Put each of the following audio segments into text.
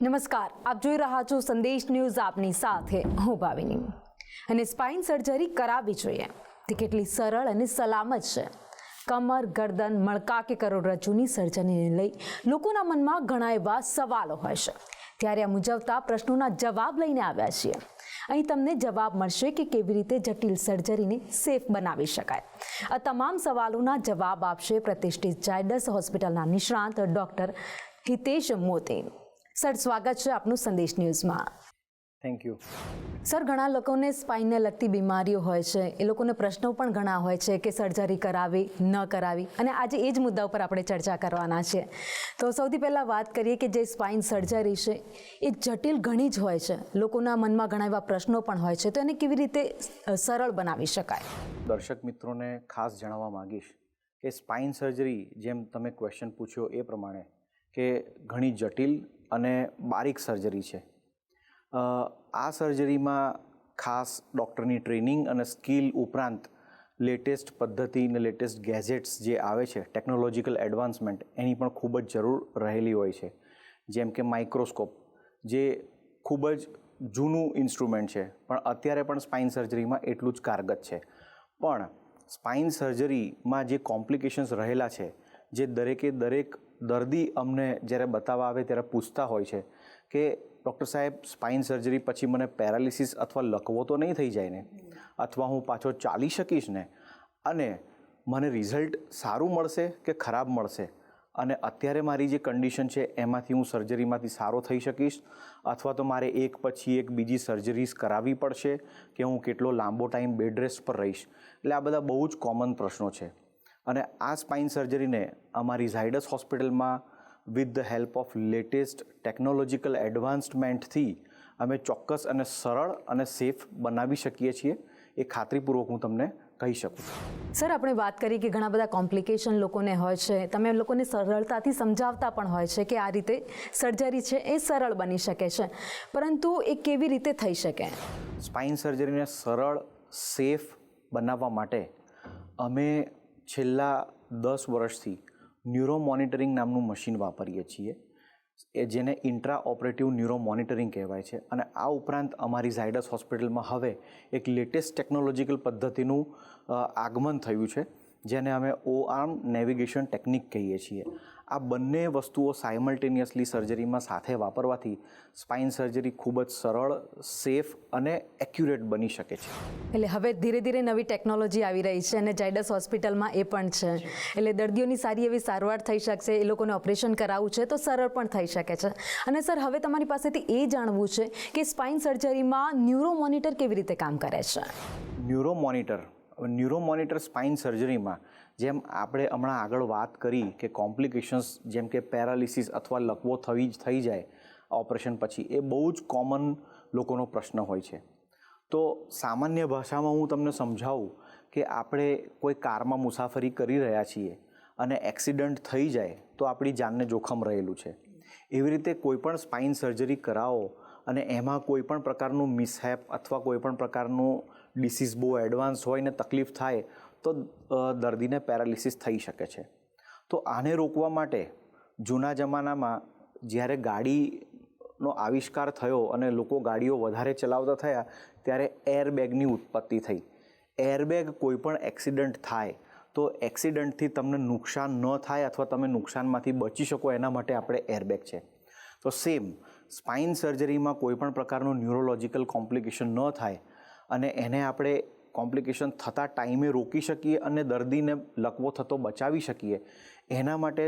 નમસ્કાર, આપ જોઈ રહ્યા છો સંદેશ ન્યૂઝ. આપની સાથે હું ભાવિની. અને સ્પાઇન સર્જરી કરાવવી જોઈએ તે કેટલી સરળ અને સલામત છે? કમર, ગરદન, મણકા કે કરોડરજ્જુની સર્જરીને લઈ લોકોના મનમાં ઘણા એવા સવાલો હોય છે. ત્યારે આ મુજબના પ્રશ્નોના જવાબ લઈને આવ્યા છીએ. અહીં તમને જવાબ મળશે કે કેવી રીતે જટિલ સર્જરીને સેફ બનાવી શકાય. આ તમામ સવાલોના જવાબ આપશે પ્રતિષ્ઠિત ઝાયડસ હોસ્પિટલના નિષ્ણાંત ડૉક્ટર હિતેશ મોતી. સર, સ્વાગત છે આપનું સંદેશ ન્યૂઝમાં. Thank you. સર, ઘણા લોકોને સ્પાઇનને લગતી બીમારીઓ હોય છે, એ લોકોને પ્રશ્નો પણ ઘણા હોય છે કે સર્જરી કરાવી ન કરાવી, અને આજે એ જ મુદ્દા ઉપર આપણે ચર્ચા કરવાના છે. તો સૌથી પહેલાં વાત કરીએ કે જે સ્પાઇન સર્જરી છે એ જટિલ ઘણી જ હોય છે, લોકોના મનમાં ઘણા એવા પ્રશ્નો પણ હોય છે, તો એને કેવી રીતે સરળ બનાવી શકાય? દર્શક મિત્રોને ખાસ જણાવવા માંગીશ કે સ્પાઇન સર્જરી, જેમ તમે ક્વેશ્ચન પૂછ્યો એ પ્રમાણે, કે ઘણી જટિલ અને બારીક સર્જરી છે. આ સર્જરીમાં ખાસ ડૉક્ટરની ટ્રેનિંગ અને સ્કિલ ઉપરાંત લેટેસ્ટ પદ્ધતિ અને લેટેસ્ટ ગેજેટ્સ જે આવે છે, ટેકનોલોજીકલ એડવાન્સમેન્ટ, એની પણ ખૂબ જ જરૂર રહેલી હોય છે. જેમ કે માઇક્રોસ્કોપ, જે ખૂબ જ જૂનું ઇન્સ્ટ્રુમેન્ટ છે, પણ અત્યારે પણ સ્પાઇન સર્જરીમાં એટલું જ કારગત છે. પણ સ્પાઇન સર્જરીમાં જે કોમ્પ્લિકેશન્સ રહેલા છે, જે દરેકે દરેક દર્દી અમને જ્યારે બતાવવા આવે ત્યારે પૂછતા હોય છે કે ડૉક્ટર સાહેબ, સ્પાઇન સર્જરી પછી મને પેરાલિસિસ અથવા લકવો તો નહીં થઈ જાય ને, અથવા હું પાછો ચાલી શકીશ ને, અને મને રિઝલ્ટ સારું મળશે કે ખરાબ મળશે, અને અત્યારે મારી જે કન્ડિશન છે એમાંથી હું સર્જરીમાંથી સારો થઈ શકીશ, અથવા તો મારે એક પછી એક બીજી સર્જરીઝ કરાવવી પડશે, કે હું કેટલો લાંબો ટાઈમ બેડ રેસ્ટ પર રહીશ. એટલે આ બધા બહુ જ કોમન પ્રશ્નો છે. અને આ સ્પાઇન સર્જરીને અમારી ઝાયડસ હોસ્પિટલમાં with the help of latest technological એડવાન્સમેન્ટથી અમે ચોક્કસ અને સરળ અને સેફ બનાવી શકીએ છીએ, એ ખાતરીપૂર્વક હું તમને કહી શકું છું. સર, આપણે વાત કરી કે ઘણા બધા કોમ્પ્લિકેશન લોકોને હોય છે, તમે લોકોને સરળતાથી સમજાવતા પણ હોય છે કે આ રીતે સર્જરી છે એ સરળ બની શકે છે, પરંતુ એ કેવી રીતે થઈ શકે? સ્પાઇન સર્જરીને સરળ, સેફ બનાવવા માટે અમે છેલ્લા 10 વર્ષથી ન્યુરો મોનિટરિંગ નામનું મશીન વાપરીએ છીએ, જેને ઇન્ટ્રા ઓપરેટિવ ન્યુરો મોનિટરિંગ કહેવાય છે. અને આ ઉપરાંત અમારી ઝાયડસ હોસ્પિટલમાં હવે એક લેટેસ્ટ ટેકનોલોજીકલ પદ્ધતિનું આગમન થયું છે, જેને અમે ઓ-આર્મ નેવિગેશન ટેકનિક કહીએ છીએ. આ બંને વસ્તુઓ સાયમલ્ટેનિયસલી સર્જરીમાં સાથે વાપરવાથી સ્પાઇન સર્જરી ખૂબ જ સરળ, સેફ અને એક્યુરેટ બની શકે છે. એટલે હવે ધીરે ધીરે નવી ટેકનોલોજી આવી રહી છે, અને ઝાયડસ હોસ્પિટલમાં એ પણ છે, એટલે દર્દીઓની સારી એવી સારવાર થઈ શકશે. એ લોકોને ઓપરેશન કરાવવું છે તો સરળ પણ થઈ શકે છે. અને સર, હવે તમારી પાસેથી એ જાણવું છે કે સ્પાઇન સર્જરીમાં ન્યુરો મોનિટર કેવી રીતે કામ કરે છે? ન્યુરો મોનિટર સ્પાઇન સર્જરીમાં, જેમ આપણે હમણાં આગળ વાત કરી કે કોમ્પ્લિકેશન્સ જેમ કે પેરાલિસિસ અથવા લકવો થઈ જાય ઓપરેશન પછી, એ બહુ જ કોમન લોકોનો પ્રશ્ન હોય છે. તો સામાન્ય ભાષામાં હું તમને સમજાવું કે આપણે કોઈ કારમાં મુસાફરી કરી રહ્યા છીએ અને એક્સિડન્ટ થઈ જાય તો આપણી જાનને જોખમ રહેલું છે. એવી રીતે કોઈ પણ સ્પાઇન સર્જરી કરાવો અને એમાં કોઈ પણ પ્રકારનું મિસહેપ અથવા કોઈ પણ પ્રકારનું ડિસીઝ બહુ એડવાન્સ હોય ને તકલીફ થાય તો દર્દીને પેરાલિસિસ થઈ શકે છે. તો આને રોકવા માટે જૂના જમાનામાં જ્યારે ગાડીનો આવિષ્કાર થયો અને લોકો ગાડીઓ વધારે ચલાવતા થયા, ત્યારે એરબેગની ઉત્પત્તિ થઈ. એરબેગ કોઈ પણ એક્સિડન્ટ થાય તો એક્સિડન્ટથી તમને નુકસાન ન થાય અથવા તમે નુકસાનમાંથી બચી શકો, એના માટે આપણે એરબેગ છે. તો સેમ સ્પાઇન સર્જરીમાં કોઈ પણ પ્રકારનું ન્યુરોલોજીકલ કોમ્પ્લિકેશન ન થાય અને એને આપણે કોમ્પ્લિકેશન થતા ટાઈમે રોકી શકીએ અને દર્દીને લકવો થતો બચાવી શકીએ, એના માટે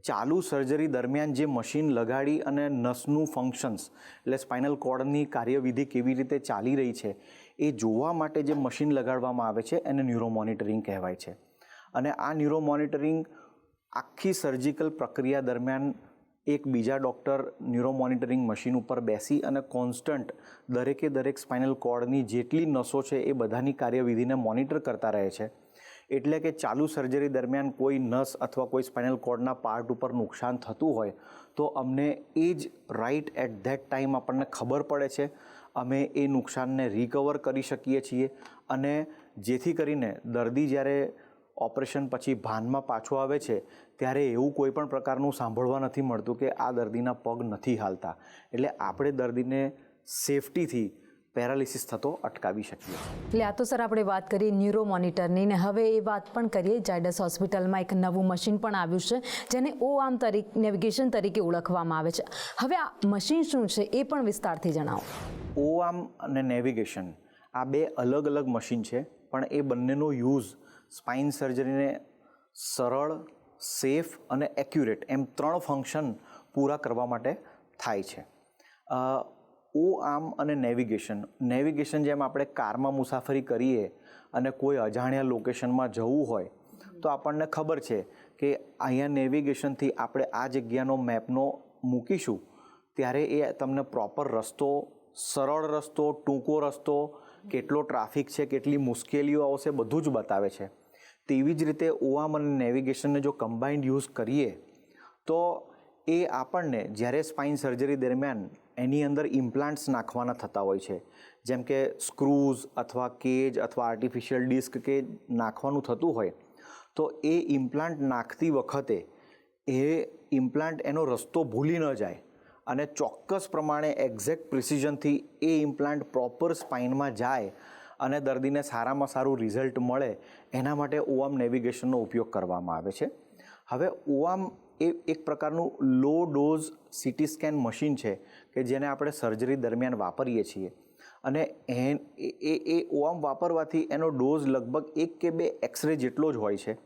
ચાલુ સર્જરી દરમિયાન જે મશીન લગાડી અને નસનું ફંક્શન્સ, એટલે સ્પાઇનલ કોર્ડની કાર્યવિધિ કેવી રીતે ચાલી રહી છે એ જોવા માટે જે મશીન લગાડવામાં આવે છે એને ન્યુરો મોનિટરિંગ કહેવાય છે. અને આ ન્યુરો મોનિટરિંગ આખી સર્જિકલ પ્રક્રિયા દરમિયાન એક બીજા ડૉક્ટર ન્યુરો મોનિટરિંગ મશીન ઉપર બેસી અને કોન્સ્ટન્ટ દરેકે દરેક સ્પાઇનલ કોર્ડની જેટલી નસો છે એ બધાની કાર્યવિધિને મોનિટર કરતા રહે છે. એટલે કે ચાલુ સર્જરી દરમિયાન કોઈ નસ અથવા કોઈ સ્પાઇનલ કોર્ડના પાર્ટ ઉપર નુકસાન થતું હોય તો અમને એ જ રાઇટ એટ ધેટ ટાઈમ આપણને ખબર પડે છે. અમે એ નુકસાનને રિકવર કરી શકીએ છીએ, અને જેથી કરીને દર્દી જ્યારે ઓપરેશન પછી ભાનમાં પાછો આવે છે ત્યારે એવું કોઈ પણ પ્રકારનું સાંભળવા નથી મળતું કે આ દર્દીના પગ નથી હાલતા. એટલે આપણે દર્દીને સેફટીથી પેરાલિસિસ થતો અટકાવી શકીએ. એટલે આ તો સર આપણે વાત કરીએ ન્યુરો મોનિટરની ને હવે એ વાત પણ કરીએ ઝાયડસ હોસ્પિટલમાં એક નવું મશીન પણ આવ્યું છે જેને ઓ આર્મ નેવિગેશન તરીકે ઓળખવામાં આવે છે. હવે આ મશીન શું છે એ પણ વિસ્તારથી જણાવો. ઓ આર્મ અને નેવિગેશન આ બે અલગ અલગ મશીન છે, પણ એ બંનેનો યુઝ સ્પાઇન સર્જરીને સરળ, સેફ અને એક્યુરેટ એમ 3 ફંક્શન પૂરા કરવા માટે થાય છે. ઓ આર્મ અને નેવિગેશન જેમ આપણે કારમાં મુસાફરી કરીએ અને કોઈ અજાણ્યા લોકેશનમાં જવું હોય તો આપણને ખબર છે કે અહીંયા નેવિગેશનથી આપણે આ જગ્યાનો મેપનો મૂકીશું ત્યારે એ તમને પ્રોપર રસ્તો, સરળ રસ્તો, ટૂંકો રસ્તો, કેટલો ટ્રાફિક છે, કેટલી મુશ્કેલીઓ આવશે, બધું જ બતાવે છે. તેવી જ રીતે ઓ આર્મ અને નેવિગેશનને જો કમ્બાઇન્ડ યુઝ કરીએ તો એ આપણને જ્યારે સ્પાઇન સર્જરી દરમિયાન એની અંદર ઇમ્પ્લાન્ટ્સ નાખવાના થતા હોય છે, જેમ કે સ્ક્રૂઝ અથવા કેજ અથવા આર્ટિફિશિયલ ડિસ્ક કે નાખવાનું થતું હોય તો એ ઇમ્પ્લાન્ટ નાખતી વખતે એ ઇમ્પ્લાન્ટ એનો રસ્તો ભૂલી ન જાય અને ચોક્કસ પ્રમાણે એક્ઝેક્ટ પ્રિસિઝનથી એ ઇમ્પ્લાન્ટ પ્રોપર સ્પાઇનમાં જાય અને દર્દીને સારામાં સારું રિઝલ્ટ મળે એના માટે ઓ આર્મ નેવિગેશનનો ઉપયોગ કરવામાં આવે છે. હવે ઓ આર્મ એ એક પ્રકારનું લો ડોઝ સીટી સ્કેન મશીન છે કે જેને આપણે સર્જરી દરમિયાન વાપરીએ છીએ અને એ ઓ આર્મ વાપરવાથી એનો ડોઝ લગભગ 1 કે 2 એક્સરે જેટલો જ હોય છે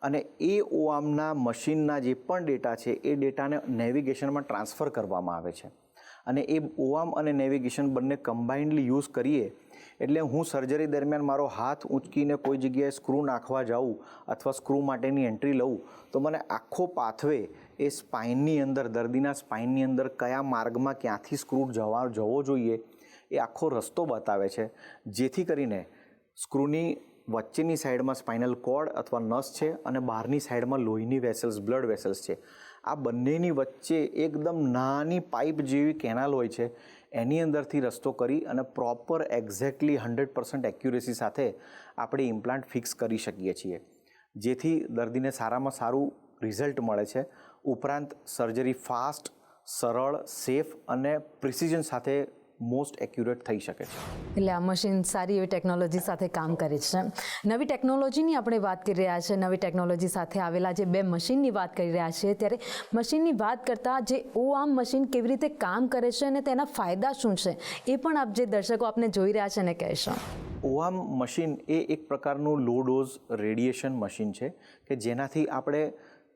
અને એ ઓ આર્મના મશીનના જે પણ ડેટા છે એ ડેટાને નેવિગેશનમાં ટ્રાન્સફર કરવામાં આવે છે અને એ ઓ આર્મ અને નેવિગેશન બંને કમ્બાઇન્ડલી યુઝ કરીએ એટલે હું સર્જરી દરમિયાન મારો હાથ ઊંચકીને કોઈ જગ્યાએ સ્ક્રૂ નાખવા જાઉં અથવા સ્ક્રૂ માટેની એન્ટ્રી લઉં તો મને આખો પાથવે એ સ્પાઇનની અંદર, દર્દીના સ્પાઇનની અંદર કયા માર્ગમાં ક્યાંથી સ્ક્રૂ જવો જોઈએ એ આખો રસ્તો બતાવે છે, જેથી કરીને સ્ક્રૂની વચ્ચેની સાઈડમાં સ્પાઇનલ કોર્ડ અથવા નસ છે અને બહારની સાઈડમાં લોહીની વેસલ્સ, બ્લડ વેસલ્સ છે. આ બંનેની વચ્ચે એકદમ નાની પાઇપ જેવી કેનાલ હોય છે, એની અંદરથી રસ્તો કરી અને પ્રોપર એક્ઝેક્ટલી 100% એક્યુરેસી સાથે આપણે ઇમ્પ્લાન્ટ ફિક્સ કરી શકીએ છીએ, જેથી દર્દીને સારામાં સારું રિઝલ્ટ મળે છે. ઉપરાંત સર્જરી ફાસ્ટ, સરળ, સેફ અને પ્રિસિઝન સાથે મોસ્ટ એક્યુરેટ થઈ શકે છે. એટલે આ મશીન સારી એવી ટેકનોલોજી સાથે કામ કરે છે. નવી ટેકનોલોજીની આપણે વાત કરી રહ્યા છીએ, નવી ટેકનોલોજી સાથે આવેલા જે 2 મશીનની વાત કરી રહ્યા છીએ, ત્યારે મશીનની વાત કરતાં જે ઓ આર્મ મશીન કેવી રીતે કામ કરે છે અને તેના ફાયદા શું છે એ પણ આપ જે દર્શકો આપને જોઈ રહ્યા છે એને કહેશો. ઓ આર્મ મશીન એ એક પ્રકારનું લો ડોઝ રેડિયેશન મશીન છે કે જેનાથી આપણે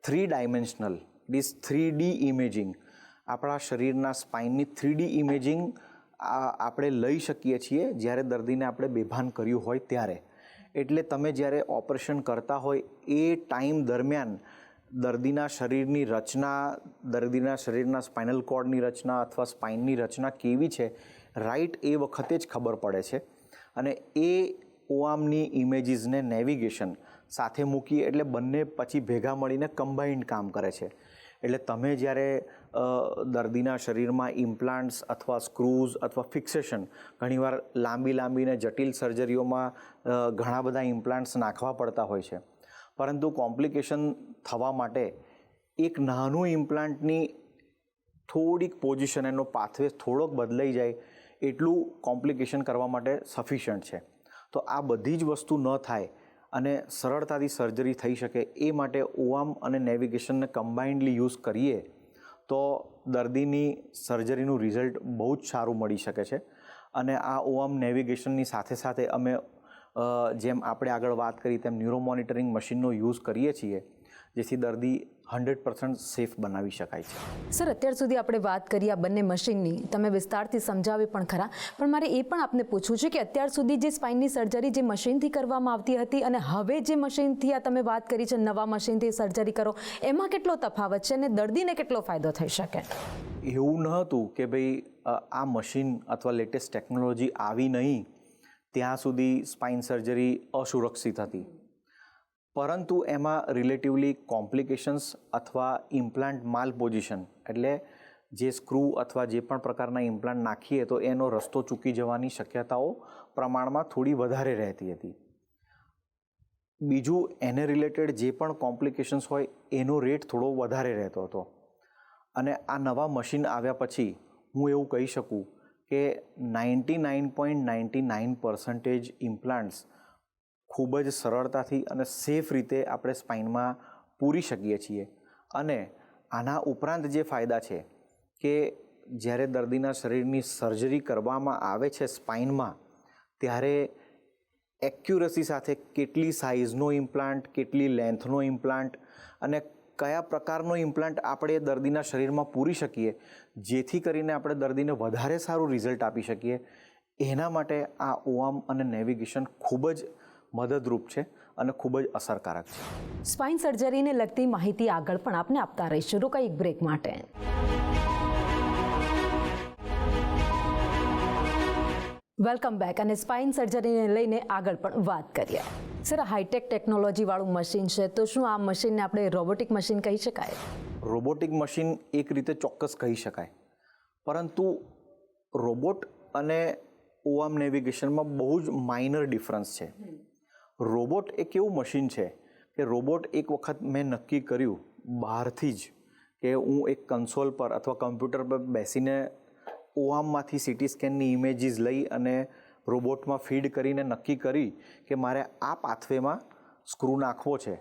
3 ડાયમેન્શનલ, ડીસ 3D ઇમેજિંગ, આપણા શરીરના સ્પાઇનની 3D ઇમેજિંગ આપણે લઈ શકીએ છીએ જ્યારે દર્દીને આપણે બેભાન કર્યું હોય ત્યારે. એટલે તમે જ્યારે ઓપરેશન કરતા હોય એ ટાઈમ દરમિયાન દર્દીના શરીરની રચના, દર્દીના શરીરના સ્પાઇનલ કોર્ડની રચના અથવા સ્પાઇનની રચના કેવી છે રાઈટ એ વખતે જ ખબર પડે છે અને એ ઓ આર્મની ઇમેજીસને નેવિગેશન સાથે મૂકી એટલે બંને પછી ભેગા મળીને કમ્બાઇન્ડ કામ કરે છે. એટલે તમે જ્યારે દર્દીના શરીરમાં ઇમ્પ્લાન્ટ્સ અથવા સ્ક્રૂઝ અથવા ફિક્સેશન, ઘણીવાર લાંબી ને જટિલ સર્જરીઓમાં ઘણા બધા ઇમ્પ્લાન્ટ્સ નાખવા પડતા હોય છે, પરંતુ કોમ્પ્લિકેશન થવા માટે એક નાનું ઇમ્પ્લાન્ટની થોડીક પોઝિશન, એનો પાથવે થોડોક બદલાઈ જાય એટલું કોમ્પ્લિકેશન કરવા માટે સફિશિયન્ટ છે. તો આ બધી જ વસ્તુ ન થાય અને સરળતાથી સર્જરી થઈ શકે એ માટે ઓ આર્મ અને નેવિગેશનને કમ્બાઇન્ડલી યુઝ કરીએ તો દર્દીની સર્જરીનું રિઝલ્ટ બહુ જ સારું મળી શકે છે. અને આ ઓ આર્મ નેવિગેશનની સાથે સાથે અમે જેમ આપણે આગળ વાત કરી તેમ ન્યુરો મોનિટરિંગ મશીનનો યુઝ કરીએ છીએ, જેથી દર્દી 100% સેફ બનાવી શકાય છે. સર, અત્યાર સુધી આપણે વાત કરી આ બંને મશીનની, તમે વિસ્તારથી સમજાવી પણ ખરા, પણ મારે એ પણ આપને પૂછવું છે કે અત્યાર સુધી જે સ્પાઇનની સર્જરી જે મશીનથી કરવામાં આવતી હતી અને હવે જે મશીનથી આ તમે વાત કરી છે નવા મશીનથી સર્જરી કરો, એમાં કેટલો તફાવત છે અને દર્દીને કેટલો ફાયદો થઈ શકે? એવું ન હતું કે ભાઈ આ મશીન અથવા લેટેસ્ટ ટેકનોલોજી આવી નહીં ત્યાં સુધી સ્પાઇન સર્જરી અસુરક્ષિત હતી, પરંતુ એમાં રિલેટિવલી કોમ્પ્લિકેશન્સ અથવા ઇમ્પ્લાન્ટ માલ પોઝિશન, એટલે જે સ્ક્રૂ અથવા જે પણ પ્રકારના ઇમ્પ્લાન્ટ નાખીએ તો એનો રસ્તો ચૂકી જવાની શક્યતાઓ પ્રમાણમાં થોડી વધારે રહેતી હતી. બીજું એને રિલેટેડ જે પણ કોમ્પ્લિકેશન્સ હોય એનો રેટ થોડો વધારે રહેતો હતો. અને આ નવા મશીન આવ્યા પછી હું એવું કહી શકું કે 99.99% ઇમ્પ્લાન્ટ્સ ખૂબ જ સરળતાથી અને સેફ રીતે આપણે સ્પાઇનમાં પૂરી શકીએ છીએ. અને આના ઉપરાંત જે ફાયદા છે કે જ્યારે દર્દીના શરીરની સર્જરી કરવામાં આવે છે સ્પાઇનમાં, ત્યારે એક્યુરસી સાથે કેટલી સાઇઝનો ઇમ્પ્લાન્ટ, કેટલી લેન્થનો ઇમ્પ્લાન્ટ અને કયા પ્રકારનો ઇમ્પ્લાન્ટ આપણે દર્દીના શરીરમાં પૂરી શકીએ જેથી કરીને આપણે દર્દીને વધારે સારું રિઝલ્ટ આપી શકીએ, એના માટે આ ઓઆર્મ અને નેવિગેશન ખૂબ જ મદદરૂપ છે અને ખૂબ જ અસરકારક છે. સ્પાઇન સર્જરીને લગતી માહિતી આગળ પણ આપને આપતા રહીશું. રોકાઈ એક બ્રેક માટે. Welcome back. અને સ્પાઇન સર્જરીને લઈને આગળ પણ વાત કરીએ. સર, હાઈટેક ટેકનોલોજીવાળું મશીન છે, તો શું આ મશીનને આપણે રોબોટિક મશીન કહી શકાય? રોબોટિક મશીન એક રીતે ચોક્કસ કહી શકાય, પરંતુ રોબોટ અને ઓઆર્મ નેવિગેશનમાં બહુ જ માઇનર ડિફરન્સ છે. રોબોટ એક એવું મશીન છે કે રોબોટ એક વખત મેં નક્કી કર્યું બહારથી જ કે હું એક કન્સોલ પર અથવા કમ્પ્યુટર પર બેસીને ઓઆર્મમાંથી સીટી સ્કેનની ઇમેજીસ લઈ અને રોબોટમાં ફીડ કરીને નક્કી કરી કે મારે આ પાથવેમાં સ્ક્રૂ નાખવો છે,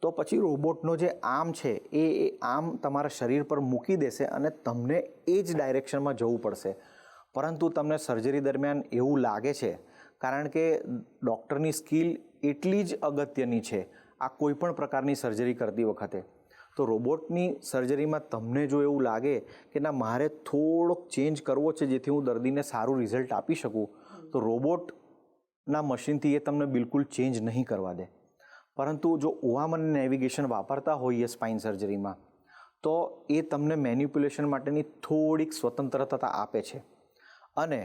તો પછી રોબોટનો જે આર્મ છે એ આર્મ તમારા શરીર પર મૂકી દેશે અને તમને એ જ ડાયરેક્શનમાં જવું પડશે. પરંતુ તમને સર્જરી દરમિયાન એવું લાગે છે, કારણ કે ડૉક્ટરની સ્કિલ એટલી જ અગત્યની છે આ કોઈ પણ પ્રકારની સર્જરી કરતી વખતે. તો રોબોટની સર્જરીમાં તમને જો એવું લાગે કે ના મારે થોડોક ચેન્જ કરવો છે જેથી હું દર્દીને સારું રિઝલ્ટ આપી શકું, તો રોબોટના મશીનથી એ તમને બિલકુલ ચેન્જ નહીં કરવા દે. પરંતુ જો ઓઆર્મ અને નેવિગેશન વાપરતા હોઈએ સ્પાઇન સર્જરીમાં, તો એ તમને મેનિપ્યુલેશન માટેની થોડીક સ્વતંત્રતા આપે છે. અને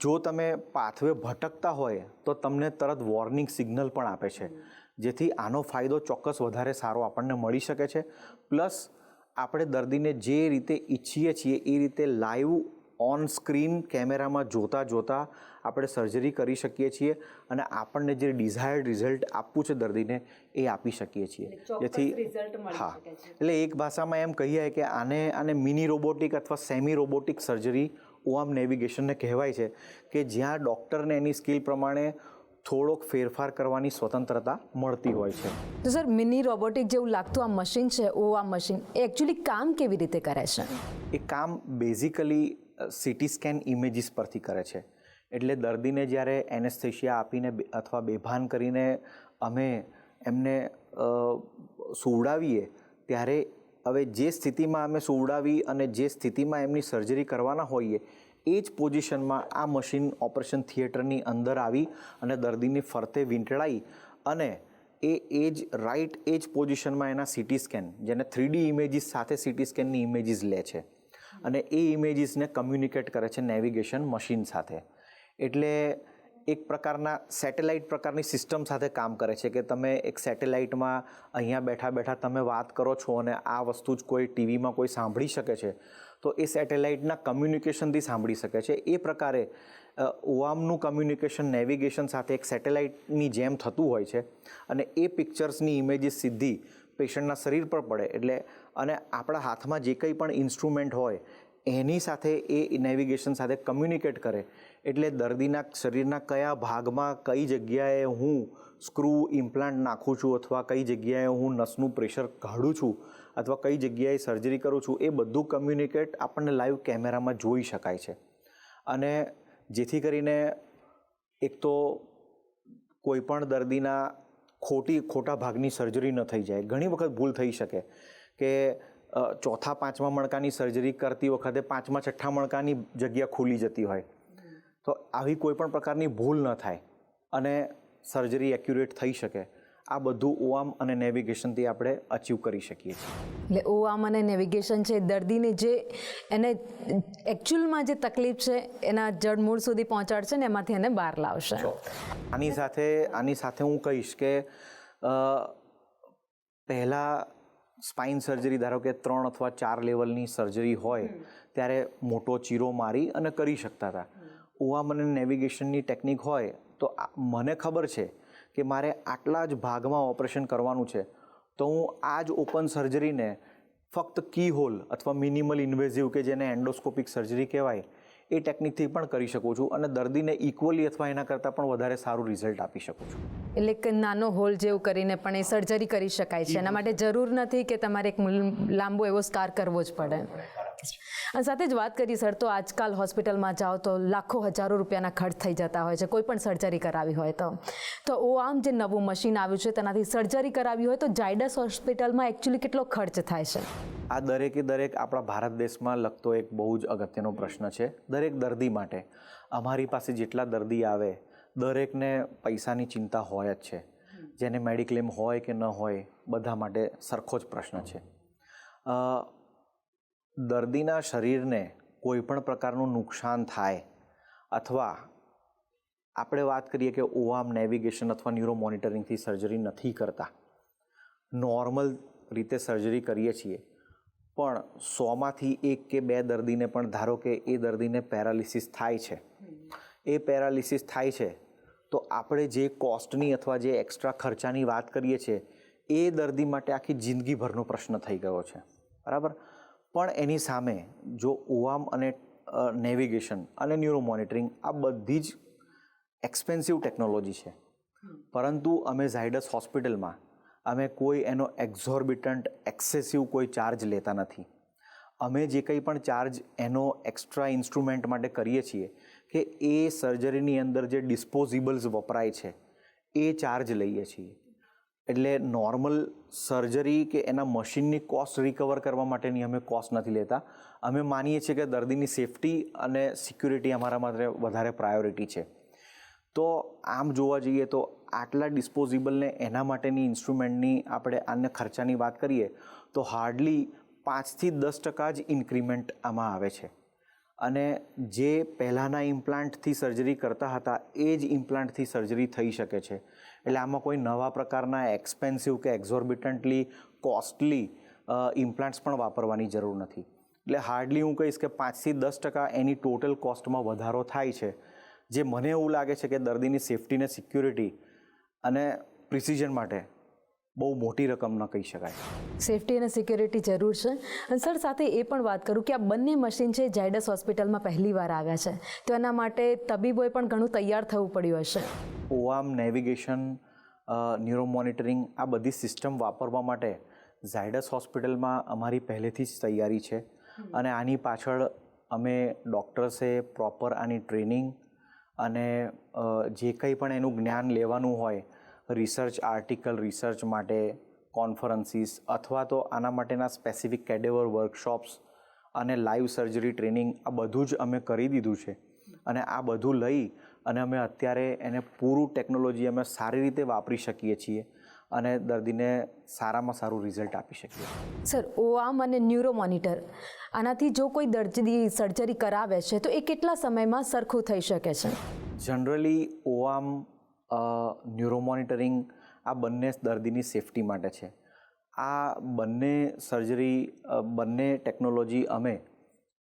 જો તમે પાથવે ભટકતા હોય તો તમને તરત વોર્નિંગ સિગ્નલ પણ આપે છે, જેથી આનો ફાયદો ચોક્કસ વધારે સારો આપણને મળી શકે છે. પ્લસ આપણે દર્દીને જે રીતે ઈચ્છીએ છીએ એ રીતે લાઈવ ઓન સ્ક્રીન કેમેરામાં જોતા આપણે સર્જરી કરી શકીએ છીએ અને આપણને જે ડિઝાયર્ડ રિઝલ્ટ આપવું છે દર્દીને એ આપી શકીએ છીએ. જેથી હા, એટલે એક ભાષામાં એમ કહીએ કે આને મિની રોબોટિક અથવા સેમી રોબોટિક સર્જરી ઓઆર્મ નેવિગેશનને કહેવાય છે, કે જ્યાં ડૉક્ટરને એની સ્કિલ પ્રમાણે થોડોક ફેરફાર કરવાની સ્વતંત્રતા મળતી હોય છે. તો સર, મિની રોબોટિક જેવું લાગતું આ મશીન છે, ઓઆર્મ મશીન, એ એકચ્યુઅલી કામ કેવી રીતે કરે છે? એ કામ બેઝિકલી સીટી સ્કેન ઇમેજીસ પરથી કરે છે. એટલે દર્દીને જ્યારે એનેસ્થેશિયા આપીને અથવા બેભાન કરીને અમે એમને સુવડાવીએ, ત્યારે હવે જે સ્થિતિમાં અમે સુવડાવી અને જે સ્થિતિમાં એમની સર્જરી કરવાના હોઈએ એ જ પોઝિશનમાં આ મશીન ઓપરેશન થિયેટરની અંદર આવી અને દર્દીની ફરતે વીંટળાઈ અને એ જ રાઈટ એ જ પોઝિશનમાં એના સીટી સ્કેન, જેને 3D ઇમેજીસ સાથે સીટી સ્કેનની ઇમેજીસ લે છે અને એ ઇમેજીસને કમ્યુનિકેટ કરે છે નેવિગેશન મશીન સાથે. એટલે એક પ્રકારના સેટેલાઇટ પ્રકારની સિસ્ટમ સાથે કામ કરે છે કે તમે એક સેટેલાઇટમાં અહીંયા બેઠા તમે વાત કરો છો અને આ વસ્તુ જ કોઈ ટીવીમાં કોઈ સાંભળી શકે છે, તો એ સેટેલાઇટના કમ્યુનિકેશનથી સાંભળી શકે છે. એ પ્રકારે ઓઆર્મનું કમ્યુનિકેશન નેવિગેશન સાથે એક સેટેલાઇટની જેમ થતું હોય છે અને એ પિક્ચર્સની ઇમેજીસ સીધી પેશન્ટના શરીર પર પડે એટલે અને આપણા હાથમાં જે કંઈ પણ ઇન્સ્ટ્રુમેન્ટ હોય એની સાથે એ નેવિગેશન સાથે કમ્યુનિકેટ કરે. એટલે દર્દીના શરીરના કયા ભાગમાં કઈ જગ્યાએ હું સ્ક્રૂ ઇમ્પ્લાન્ટ નાખું છું અથવા કઈ જગ્યાએ હું નસનું પ્રેશર કાઢું છું અથવા કઈ જગ્યાએ સર્જરી કરું છું, એ બધું કમ્યુનિકેટ આપણને લાઈવ કેમેરામાં જોઈ શકાય છે. અને જેથી કરીને એક તો કોઈ પણ દર્દીના ખોટા ભાગની સર્જરી ન થઈ જાય. ઘણી વખત ભૂલ થઈ શકે કે ચોથા પાંચમા મણકાની સર્જરી કરતી વખતે પાંચમા છઠ્ઠા મણકાની જગ્યા ખુલી જતી હોય, તો આવી કોઈ પણ પ્રકારની ભૂલ ન થાય અને સર્જરી એક્યુરેટ થઈ શકે. આ બધું ઓઆર્મ અને નેવિગેશનથી આપણે અચીવ કરી શકીએ છીએ. એટલે ઓઆર્મ અને નેવિગેશન છે દર્દીને જે એને એકચ્યુઅલમાં જે તકલીફ છે એના જડમૂળ સુધી પહોંચાડશે ને એમાંથી એને બહાર લાવશે. આની સાથે હું કહીશ કે પહેલાં સ્પાઇન સર્જરી ધારો કે 3 અથવા 4 લેવલની સર્જરી હોય ત્યારે મોટો ચીરો મારી અને કરી શકતા હતા. ઓઆર્મ અને નેવિગેશનની ટેકનિક હોય તો મને ખબર છે કે મારે આટલા જ ભાગમાં ઓપરેશન કરવાનું છે, તો હું આ જ ઓપન સર્જરીને ફક્ત કી હોલ અથવા મિનિમલ ઇન્વેઝિવ કે જેને એન્ડોસ્કોપિક સર્જરી કહેવાય એ ટેકનિકથી પણ કરી શકું છું અને દર્દીને ઇક્વલી અથવા એના કરતાં પણ વધારે સારું રિઝલ્ટ આપી શકું છું. એટલે કે નાનો હોલ જેવું કરીને પણ એ સર્જરી કરી શકાય છે. એના માટે જરૂર નથી કે તમારે એક લાંબો એવો સ્કાર કરવો જ પડે. અને સાથે જ વાત કરી સર, તો આજકાલ હોસ્પિટલમાં જાઓ તો લાખો હજારો રૂપિયાના ખર્ચ થઈ જતા હોય છે કોઈ પણ સર્જરી કરાવી હોય તો આમ જે નવું મશીન આવ્યું છે તેનાથી સર્જરી કરાવી હોય તો ઝાયડસ હોસ્પિટલમાં એકચ્યુઅલી કેટલો ખર્ચ થાય છે? આ દરેક આપણા ભારત દેશમાં લગતો એક બહુ જ અગત્યનો પ્રશ્ન છે. દરેક દર્દી માટે અમારી પાસે જેટલા દર્દી આવે દરેકને પૈસાની ચિંતા હોય જ છે. જેને મેડિક્લેમ હોય કે ન હોય બધા માટે સરખો જ પ્રશ્ન છે. દર્દીના શરીરને કોઈ પણ પ્રકારનું નુકસાન થાય અથવા આપણે વાત કરીએ કે ઓઆર્મ નેવિગેશન અથવા ન્યુરો મોનિટરિંગથી સર્જરી નથી કરતા, નોર્મલ રીતે સર્જરી કરીએ છીએ, પણ 100માંથી 1 કે 2 દર્દીને પણ ધારો કે એ દર્દીને પેરાલિસિસ થાય છે, એ પેરાલિસિસ થાય છે તો આપણે જે કોસ્ટની અથવા જે એક્સ્ટ્રા ખર્ચાની વાત કરીએ છીએ એ દર્દી માટે આખી જિંદગીભરનો પ્રશ્ન થઈ ગયો છે, બરાબર. પણ એની સામે જો ઓઆર્મ અને નેવિગેશન અને ન્યુરો મોનિટરિંગ આ બધી જ એક્સપેન્સિવ ટેકનોલોજી છે, પરંતુ અમે ઝાયડસ હોસ્પિટલમાં અમે કોઈ એનો એક્ઝોર્બિટન્ટ એક્સેસિવ કોઈ ચાર્જ લેતા નથી. અમે જે કંઈ પણ ચાર્જ એનો એક્સ્ટ્રા ઇન્સ્ટ્રુમેન્ટ માટે કરીએ છીએ કે એ સર્જરીની અંદર જે ડિસ્પોઝિબલ્સ વપરાય છે એ ચાર્જ લઈએ છીએ. એટલે નોર્મલ સર્જરી કે એના મશીનની કોસ્ટ રિકવર કરવા માટેની અમે કોસ્ટ નથી લેતા. અમે માનીએ છીએ કે દર્દીની સેફટી અને સિક્યુરિટી અમારા માટે વધારે પ્રાયોરિટી છે. તો આમ જોવા જઈએ તો આટલા ડિસ્પોઝિબલને એના માટેની ઇન્સ્ટ્રુમેન્ટની આપણે આને ખર્ચાની વાત કરીએ તો હાર્ડલી 5થી 10% જ ઇન્ક્રીમેન્ટ આમાં આવે છે. અને જે પહેલાંના ઇમ્પ્લાન્ટથી સર્જરી કરતા હતા એ જ ઇમ્પ્લાન્ટથી સર્જરી થઈ શકે છે. એટલે આમાં કોઈ નવા પ્રકારના એક્સપેન્સિવ કે એક્ઝોર્બિટન્ટલી કોસ્ટલી ઇમ્પ્લાન્ટ્સ પણ વાપરવાની જરૂર નથી. એટલે હાર્ડલી હું કહીશ કે 5થી 10% એની ટોટલ કોસ્ટમાં વધારો થાય છે, જે મને એવું લાગે છે કે દર્દીની સેફટી ને સિક્યુરિટી અને પ્રિસિઝન માટે બહુ મોટી રકમ ન કહી શકાય. સેફટી અને સિક્યુરિટી જરૂર છે. અને સર સાથે એ પણ વાત કરું કે આ બંને મશીન છે ઝાયડસ હોસ્પિટલમાં પહેલી વાર આવ્યા છે, તો એના માટે તબીબોએ પણ ઘણું તૈયાર થવું પડ્યું હશે. ઓઆર્મ નેવિગેશન, ન્યુરો મોનિટરિંગ આ બધી સિસ્ટમ વાપરવા માટે ઝાયડસ હોસ્પિટલમાં અમારી પહેલેથી જ તૈયારી છે. અને આની પાછળ અમે ડૉક્ટર્સે પ્રોપર આની ટ્રેનિંગ અને જે કંઈ પણ એનું જ્ઞાન લેવાનું હોય, રિસર્ચ આર્ટિકલ રિસર્ચ માટે કોન્ફરન્સીસ અથવા તો આના માટેના સ્પેસિફિક કેડેવર વર્કશોપ્સ અને લાઈવ સર્જરી ટ્રેનિંગ આ બધું જ અમે કરી દીધું છે. અને આ બધું લઈ અને અમે અત્યારે એને પૂરું ટેકનોલોજી અમે સારી રીતે વાપરી શકીએ છીએ અને દર્દીને સારામાં સારું રિઝલ્ટ આપી શકીએ. સર, ઓઆર્મ અને ન્યુરો મોનિટર આનાથી જો કોઈ દર્દી સર્જરી કરાવે છે તો એ કેટલા સમયમાં સરખું થઈ શકે છે? જનરલી ઓઆર્મ, ન્યુરો મોનિટરિંગ આ બંને દર્દીની સેફટી માટે છે. આ બંને સર્જરી, બંને ટેકનોલોજી અમે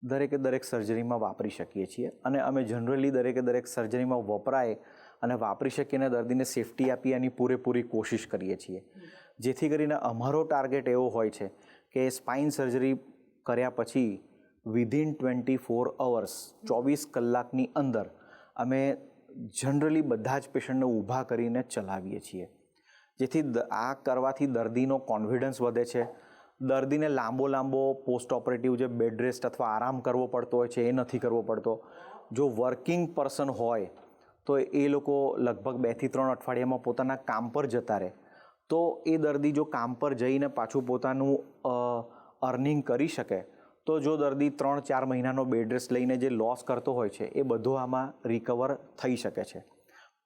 દરેક સર્જરીમાં વાપરી શકીએ છીએ અને અમે જનરલી દરેક સર્જરીમાં વપરાય અને વાપરી શકીને દર્દીને સેફટી આપી એની પૂરેપૂરી કોશિશ કરીએ છીએ. જેથી કરીને અમારો ટાર્ગેટ એવો હોય છે કે સ્પાઇન સર્જરી કર્યા પછી વિધિન 24 અવર્સ 24 કલાકની અંદર અમે જનરલી બધા જ પેશન્ટને ઊભા કરીને ચલાવીએ છીએ. જેથી આ કરવાથી દર્દીનો કોન્ફિડન્સ વધે છે. દર્દીને લાંબો પોસ્ટ ઓપરેટિવ જે બેડ રેસ્ટ અથવા આરામ કરવો પડતો હોય છે એ નથી કરવો પડતો. જો વર્કિંગ પર્સન હોય તો એ લોકો લગભગ 2 થી 3 અઠવાડિયામાં પોતાના કામ પર જતા રહે. તો એ દર્દી જો કામ પર જઈને પાછું પોતાનું અર્નિંગ કરી શકે તો જો દર્દી 3-4 મહિનાનો બેડ રેસ્ટ લઈને જે લોસ કરતો હોય છે એ બધો આમાં રિકવર થઈ શકે છે.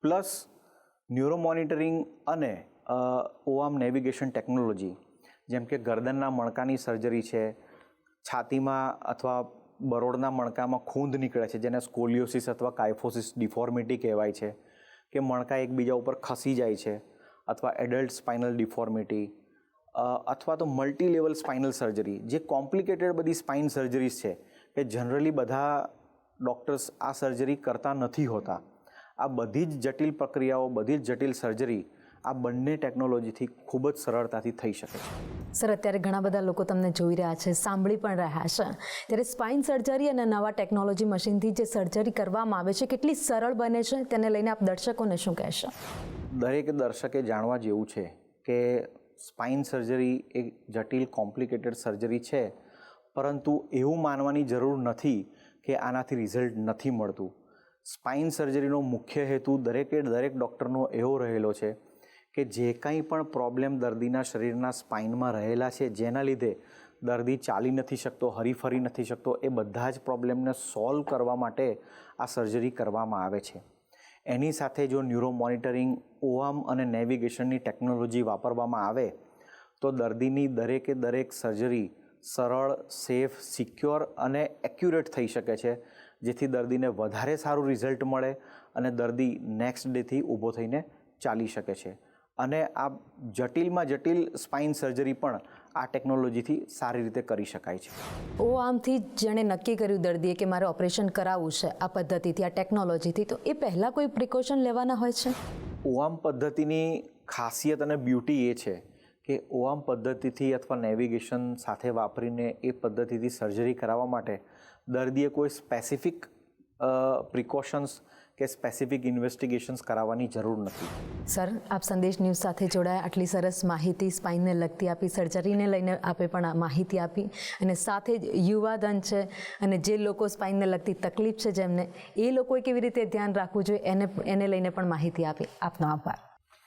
પ્લસ ન્યુરો મોનિટરિંગ અને ઓઆર્મ નેવિગેશન ટેકનોલોજી, જેમ કે ગરદનના મણકાની સર્જરી છે, છાતીમાં અથવા બરોડના મણકામાં ખૂંદ નીકળે છે જેને સ્કોલિયોસિસ અથવા કાયફોસિસ ડિફોર્મિટી કહેવાય છે, કે મણકા એકબીજા ઉપર ખસી જાય છે, અથવા એડલ્ટ સ્પાઇનલ ડિફોર્મિટી, અથવા તો મલ્ટી લેવલ સ્પાઇનલ સર્જરી, જે કોમ્પ્લિકેટેડ બધી સ્પાઇન સર્જરીઝ છે કે જનરલી બધા ડૉક્ટર્સ આ સર્જરી કરતા નથી હોતા. આ બધી જ જટિલ પ્રક્રિયાઓ, બધી જ જટિલ સર્જરી આ બંને ટેકનોલોજીથી ખૂબ જ સરળતાથી થઈ શકે છે. સર, અત્યારે ઘણા બધા લોકો તમને જોઈ રહ્યા છે, સાંભળી પણ રહ્યા છે, ત્યારે સ્પાઇન સર્જરી અને નવા ટેકનોલોજી મશીનથી જે સર્જરી કરવામાં આવે છે કેટલી સરળ બને છે, તેને લઈને આપ દર્શકોને શું કહેશો? દરેક દર્શકે જાણવા જેવું છે કે સ્પાઇન સર્જરી એક જટિલ કોમ્પ્લિકેટેડ સર્જરી છે, પરંતુ એવું માનવાની જરૂર નથી કે આનાથી રિઝલ્ટ નથી મળતું. સ્પાઇન સર્જરીનો મુખ્ય હેતુ દરેક ડૉક્ટરનો એવો રહેલો છે કે જે કંઈ પણ પ્રોબ્લેમ દર્દીના શરીરના સ્પાઇનમાં રહેલા છે, જેના લીધે દર્દી ચાલી નથી શકતો, હરીફરી નથી શકતો, એ બધા જ પ્રોબ્લેમને સોલ્વ કરવા માટે આ સર્જરી કરવામાં આવે છે. એની સાથે જો ન્યુરો મોનિટરિંગ, ઓઆર્મ અને નેવિગેશનની ટેકનોલોજી વાપરવામાં આવે તો દર્દીની દરેક સર્જરી સરળ, સેફ, સિક્યોર અને એક્યુરેટ થઈ શકે છે, જેથી દર્દીને વધારે સારું રિઝલ્ટ મળે અને દર્દી નેક્સ્ટ ડેથી ઊભો થઈને ચાલી શકે છે. અને આ જટિલમાં જટિલ સ્પાઇન સર્જરી પણ આ ટેકનોલોજીથી સારી રીતે કરી શકાય છે. આમથી જેણે નક્કી કર્યું દર્દીએ કે મારે ઓપરેશન કરાવવું છે આ પદ્ધતિથી, આ ટેકનોલોજીથી, તો એ પહેલાં કોઈ પ્રિકોશન લેવાના હોય છે? ઓઆર્મ પદ્ધતિની ખાસિયત અને બ્યુટી એ છે કે ઓઆર્મ પદ્ધતિથી અથવા નેવિગેશન સાથે વાપરીને એ પદ્ધતિથી સર્જરી કરાવવા માટે દર્દીએ કોઈ સ્પેસિફિક પ્રિકોશન્સ કે સ્પેસિફિક ઇન્વેસ્ટિગેશન્સ કરાવવાની જરૂર નથી. સર, આપ સંદેશ ન્યૂઝ સાથે જોડાયા, આટલી સરસ માહિતી સ્પાઇનને લગતી આપી, સર્જરીને લઈને આપે પણ માહિતી આપી, અને સાથે જ યુવાધન છે અને જે લોકો સ્પાઇનને લગતી તકલીફ છે જેમને, એ લોકોએ કેવી રીતે ધ્યાન રાખવું જોઈએ એને લઈને પણ માહિતી આપી. આપનો આભાર.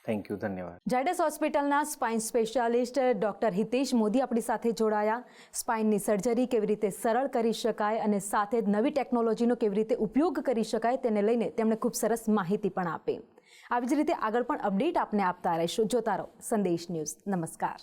થેન્ક યુ, ધન્યવાદ. ઝાયડસ હોસ્પિટલના spine specialist doctor Hitesh Modi આપણી સાથે જોડાયા. સ્પાઇનની સર્જરી કેવી રીતે સરળ કરી શકાય અને સાથે જ નવી ટેકનોલોજીનો કેવી રીતે ઉપયોગ કરી શકાય તેને લઈને તેમણે ખૂબ સરસ માહિતી પણ આપી. આવી જ રીતે આગળ પણ અપડેટ આપને આપતા રહીશું. જોતા રહો સંદેશ ન્યૂઝ. નમસ્કાર.